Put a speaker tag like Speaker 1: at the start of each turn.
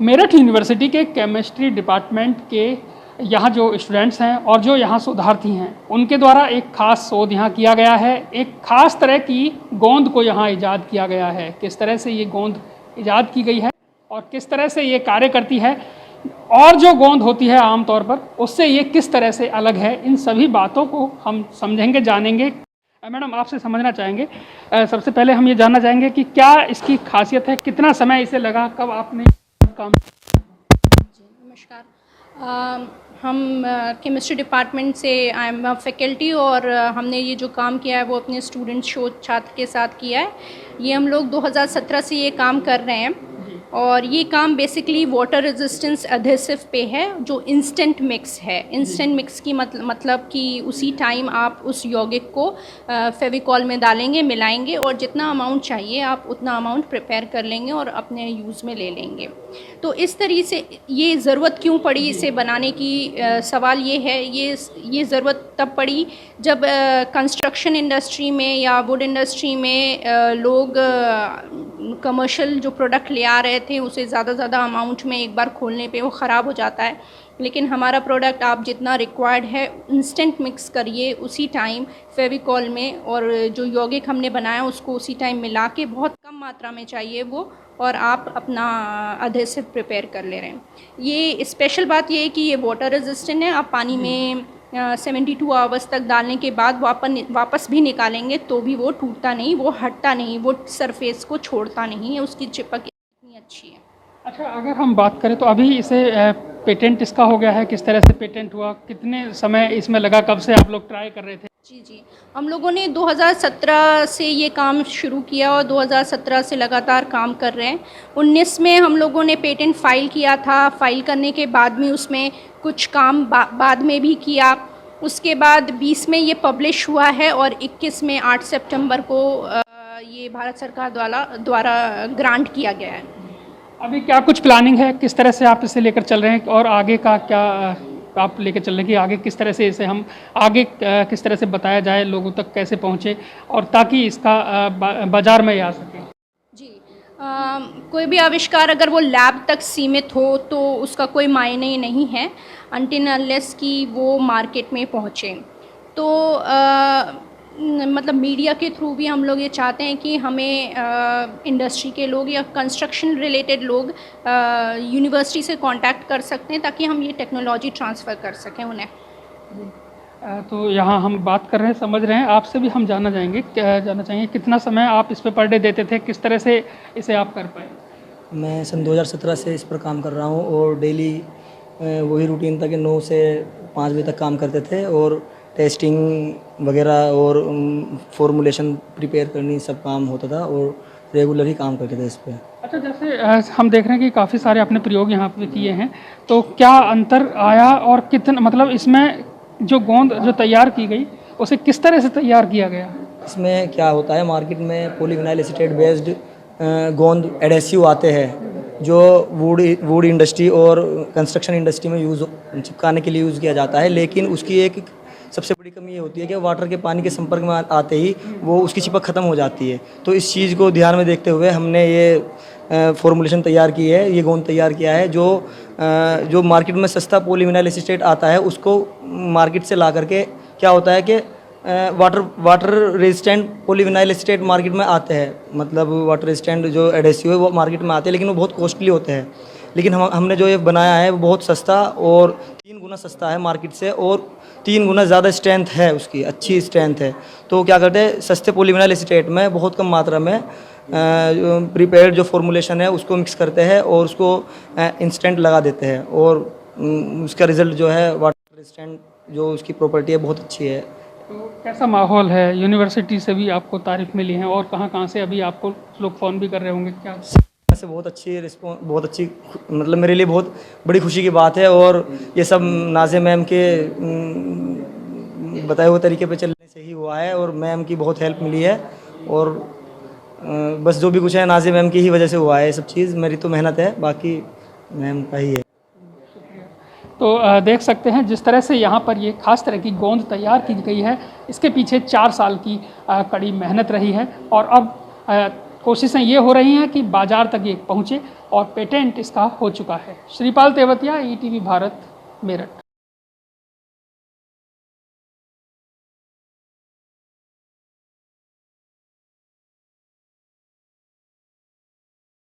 Speaker 1: Meerut university के chemistry department के यहाँ जो स्टूडेंट्स हैं और जो यहाँ शोधार्थी हैं उनके द्वारा एक खास शोध यहाँ किया गया है। एक खास तरह की गोंद को यहाँ ईजाद किया गया है। किस तरह से ये गोंद ईजाद की गई है और किस तरह से ये कार्य करती है और जो गोंद होती है आमतौर पर उससे ये किस तरह से अलग है, इन सभी बातों को हम समझेंगे, जानेंगे। मैडम, आपसे समझना चाहेंगे, सबसे पहले हम ये जानना चाहेंगे कि क्या इसकी खासियत है, कितना समय इसे लगा, कब आपने काम?
Speaker 2: जी नमस्कार। हम केमिस्ट्री डिपार्टमेंट से आई एम फैकल्टी और हमने ये जो काम किया है वो अपने स्टूडेंट शोध छात्र के साथ किया है। ये हम लोग 2017 से ये काम कर रहे हैं और ये काम बेसिकली वाटर रेजिस्टेंस एडहेसिव पे है जो इंस्टेंट मिक्स है। इंस्टेंट मिक्स की मतलब कि उसी टाइम आप उस यौगिक को फेविकॉल में डालेंगे, मिलाएंगे और जितना अमाउंट चाहिए आप उतना अमाउंट प्रिपेयर कर लेंगे और अपने यूज़ में ले लेंगे। तो इस तरीके से ये ज़रूरत क्यों पड़ी इसे बनाने की, सवाल ये है, ये ज़रूरत तब पड़ी जब कंस्ट्रक्शन इंडस्ट्री में या वुड इंडस्ट्री में लोग कमर्शियल जो प्रोडक्ट ले आ रहे थे उसे ज़्यादा अमाउंट में एक बार खोलने पे वो ख़राब हो जाता है। लेकिन हमारा प्रोडक्ट आप जितना रिक्वायर्ड है इंस्टेंट मिक्स करिए उसी टाइम फेविकॉल में, और जो यौगिक हमने बनाया उसको उसी टाइम मिला के, बहुत कम मात्रा में चाहिए वो, और आप अपना एडहेसिव प्रिपेयर कर ले रहे हैं। ये स्पेशल बात ये है कि ये वाटर रेजिस्टेंट है। आप पानी में 72 आवर्स तक डालने के बाद वापस भी निकालेंगे तो भी वो टूटता नहीं, वो हटता नहीं, वो सरफेस को छोड़ता नहीं है, उसकी चिपक इतनी अच्छी है।
Speaker 1: अच्छा, अगर हम बात करें तो अभी इसे पेटेंट इसका हो गया है, किस तरह से पेटेंट हुआ, कितने समय इसमें लगा, कब से आप लोग ट्राई कर रहे थे?
Speaker 2: जी, हम लोगों ने 2017 से ये काम शुरू किया और 2017 से लगातार काम कर रहे हैं। 19 में हम लोगों ने पेटेंट फाइल किया था। फाइल करने के बाद में उसमें कुछ काम बाद में भी किया। उसके बाद 20 में ये पब्लिश हुआ है और 21 में 8 सितंबर को ये भारत सरकार द्वारा ग्रांट किया गया है।
Speaker 1: अभी क्या कुछ प्लानिंग है, किस तरह से आप इसे लेकर चल रहे हैं और आगे का क्या आप लेकर चल रहे हैं कि आगे किस तरह से इसे हम आगे किस तरह से बताया जाए, लोगों तक कैसे पहुँचे और ताकि इसका बाज़ार में आ सके?
Speaker 2: जी, कोई भी आविष्कार अगर वो लैब तक सीमित हो तो उसका कोई मायने नहीं है अनटिल अनलेस कि वो मार्केट में पहुँचे। तो मतलब मीडिया के थ्रू भी हम लोग ये चाहते हैं कि हमें इंडस्ट्री के लोग या कंस्ट्रक्शन रिलेटेड लोग यूनिवर्सिटी से कांटेक्ट कर सकते हैं ताकि हम ये टेक्नोलॉजी ट्रांसफ़र कर सकें उन्हें।
Speaker 1: तो यहाँ हम बात कर रहे हैं, समझ रहे हैं, आपसे भी हम जानना चाहेंगे कितना समय आप इस पे पर डे देते थे, किस तरह से इसे आप कर पाए?
Speaker 3: मैं सन 2017 से इस पर काम कर रहा हूँ और डेली वही रूटीन था कि 9 से 5 बजे तक काम करते थे और टेस्टिंग वगैरह और फॉर्मुलेशन प्रिपेयर करनी सब काम होता था और रेगुलर ही काम करते थे इस पर।
Speaker 1: अच्छा, जैसे हम देख रहे हैं कि काफ़ी सारे आपने प्रयोग यहाँ पे किए हैं, तो क्या अंतर आया और कितना, मतलब इसमें जो गोंद जो तैयार की गई उसे किस तरह से तैयार किया गया?
Speaker 3: इसमें क्या होता है, मार्केट में पॉलीविनाइल एसीटेट बेस्ड गोंद एडहेसिव आते हैं जो वुड इंडस्ट्री और कंस्ट्रक्शन इंडस्ट्री में चिपकाने के लिए यूज़ किया जाता है। लेकिन उसकी एक सबसे बड़ी कमी ये होती है कि वाटर के पानी के संपर्क में आते ही वो उसकी चिपक ख़त्म हो जाती है। तो इस चीज़ को ध्यान में देखते हुए हमने ये फॉर्मुलेशन तैयार की है, ये गोंद तैयार किया है जो मार्केट में सस्ता पॉलीविनाइल एसीटेट आता है उसको मार्केट से ला करके क्या होता है कि water resistant polyvinyl acetate market में आते हैं, मतलब वाटर रेजिस्टेंट जो एडहेसिव है वो मार्केट में आते हैं लेकिन वो बहुत कॉस्टली होते हैं। लेकिन हमने जो ये बनाया है वो बहुत सस्ता और 3 गुना सस्ता है मार्केट से और 3 गुना ज़्यादा स्ट्रेंथ है, उसकी अच्छी स्ट्रेंथ है। तो क्या करते हैं, सस्ते पॉलीविनाइल एसीटेट में बहुत कम मात्रा में प्रिपेयर्ड जो फॉर्मुलेशन है उसको मिक्स करते हैं और उसको इंस्टेंट लगा देते हैं और उसका रिज़ल्ट जो है वाटर रेजिस्टेंट जो उसकी प्रॉपर्टी है बहुत अच्छी है।
Speaker 1: तो कैसा माहौल है? यूनिवर्सिटी से भी आपको तारीफ़ मिली है और कहाँ से अभी आपको लोग फ़ोन भी कर रहे होंगे क्या?
Speaker 3: से बहुत अच्छी रिस्पॉन्स, बहुत अच्छी, मतलब मेरे लिए बहुत बड़ी खुशी की बात है और ये सब नाज़े मैम के बताए हुए तरीके पे चलने से ही हुआ है और मैम की बहुत हेल्प मिली है और बस जो भी कुछ है नाज़े मैम की ही वजह से हुआ है। ये सब चीज़ मेरी तो मेहनत है, बाकी मैम का ही है।
Speaker 1: तो देख सकते हैं जिस तरह से यहाँ पर ये खास तरह की गोंद तैयार की गई है, इसके पीछे 4 साल की कड़ी मेहनत रही है और अब कोशिशें ये हो रही हैं कि बाज़ार तक ये पहुँचे और पेटेंट इसका हो चुका है। श्रीपाल तेवतिया, ETV भारत, मेरठ।